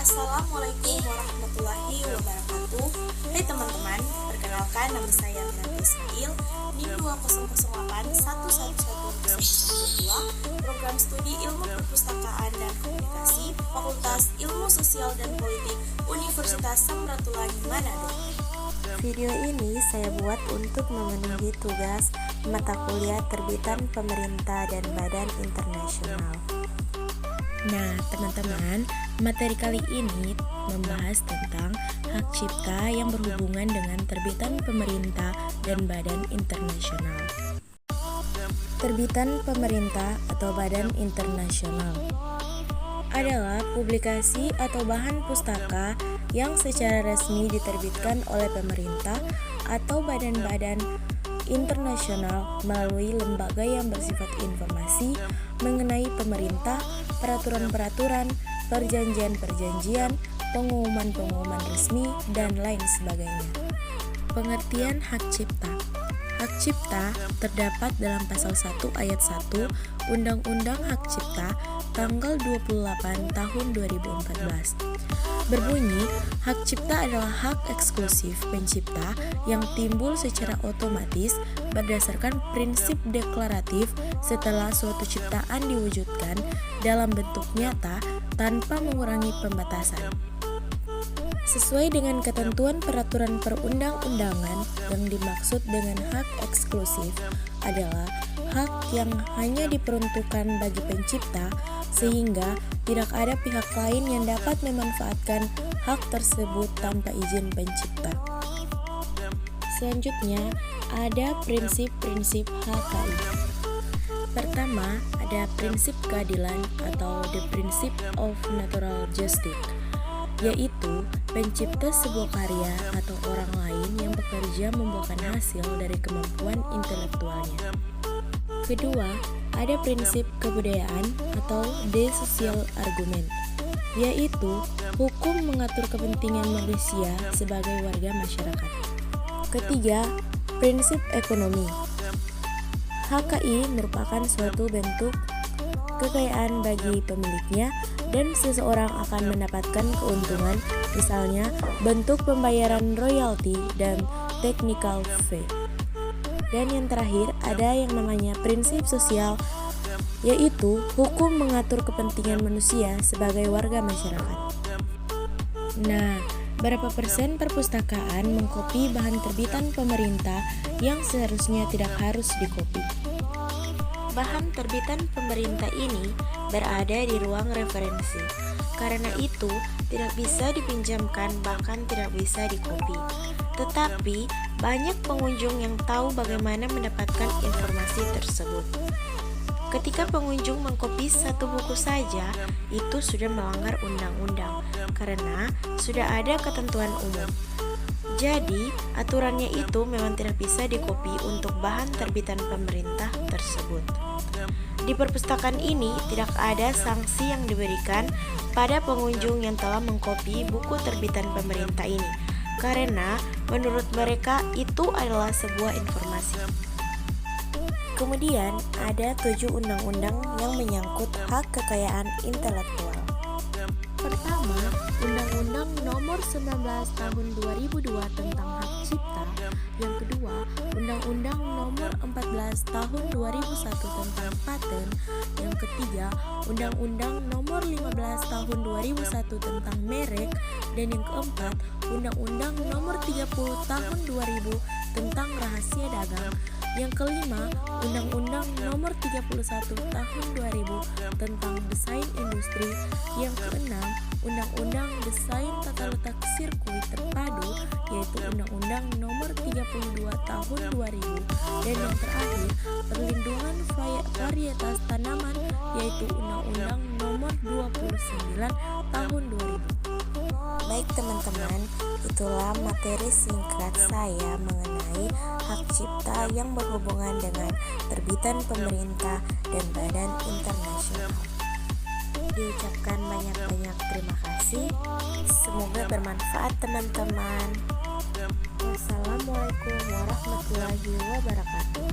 Assalamualaikum warahmatullahi wabarakatuh. Hai teman-teman, perkenalkan nama saya Miranti Ismail, NIM 2008111012, Program Studi Ilmu Perpustakaan dan Komunikasi, Fakultas Ilmu Sosial dan Politik, Universitas Samratulangi Manado. Video ini saya buat untuk memenuhi tugas mata kuliah terbitan pemerintah dan badan internasional. Nah, teman-teman, materi kali ini membahas tentang hak cipta yang berhubungan dengan terbitan pemerintah dan badan internasional. Terbitan pemerintah atau badan internasional adalah publikasi atau bahan pustaka yang secara resmi diterbitkan oleh pemerintah atau badan-badan internasional melalui lembaga yang bersifat informasi mengenai pemerintah, peraturan-peraturan, perjanjian-perjanjian, pengumuman-pengumuman resmi, dan lain sebagainya. Pengertian hak cipta. Hak cipta terdapat dalam pasal 1 ayat 1 Undang-Undang Hak Cipta tanggal 28 tahun 2014. Berbunyi, hak cipta adalah hak eksklusif pencipta yang timbul secara otomatis berdasarkan prinsip deklaratif setelah suatu ciptaan diwujudkan dalam bentuk nyata tanpa mengurangi pembatasan. Sesuai dengan ketentuan peraturan perundang-undangan, yang dimaksud dengan hak eksklusif adalah hak yang hanya diperuntukkan bagi pencipta, sehingga tidak ada pihak lain yang dapat memanfaatkan hak tersebut tanpa izin pencipta. Selanjutnya, ada prinsip-prinsip HKI. Pertama, ada prinsip keadilan atau the principle of natural justice, yaitu pencipta sebuah karya atau orang lain yang bekerja membuahkan hasil dari kemampuan intelektualnya. Kedua, ada prinsip kebudayaan atau de social argument, yaitu hukum mengatur kepentingan manusia sebagai warga masyarakat. Ketiga, prinsip ekonomi. HKI merupakan suatu bentuk kekayaan bagi pemiliknya dan seseorang akan mendapatkan keuntungan, misalnya bentuk pembayaran royalti dan technical fee. Dan yang terakhir ada yang namanya prinsip sosial, yaitu hukum mengatur kepentingan manusia sebagai warga masyarakat. Nah, berapa persen perpustakaan mengkopi bahan terbitan pemerintah yang seharusnya tidak harus dikopi? Bahan terbitan pemerintah ini berada di ruang referensi. Karena itu, tidak bisa dipinjamkan bahkan tidak bisa dikopi. Tetapi, banyak pengunjung yang tahu bagaimana mendapatkan informasi tersebut. Ketika pengunjung mengkopi satu buku saja, itu sudah melanggar undang-undang karena sudah ada ketentuan umum. Jadi, aturannya itu memang tidak bisa dikopi untuk bahan terbitan pemerintah tersebut. Di perpustakaan ini tidak ada sanksi yang diberikan pada pengunjung yang telah mengkopi buku terbitan pemerintah ini, karena menurut mereka itu adalah sebuah informasi. Kemudian ada 7 undang-undang yang menyangkut hak kekayaan intelektual. Pertama, Undang-Undang Nomor 19 Tahun 2002 tentang Hak Cipta. Yang kedua, Undang-Undang Nomor 14 Tahun 2001 tentang Paten. Yang ketiga, Undang-Undang Nomor 15 Tahun 2001 tentang Merek. Dan yang keempat, Undang-Undang Nomor 30 Tahun 2000 tentang Rahasia Dagang. Yang kelima, Undang-Undang Nomor 31 Tahun 2000 tentang Desain Industri. Yang keenam, Undang-Undang Desain Tata Letak Sirkuit Terpadu, yaitu Undang-Undang Nomor 32 Tahun 2000. Dan yang terakhir, Perlindungan Varietas Tanaman, yaitu Undang-Undang Nomor 29 Tahun 2000. Baik teman-teman, itulah materi singkat saya mengenai hak cipta yang berhubungan dengan terbitan pemerintah dan badan internasional. Diucapkan banyak-banyak terima kasih. Semoga bermanfaat teman-teman. Wassalamualaikum warahmatullahi wabarakatuh.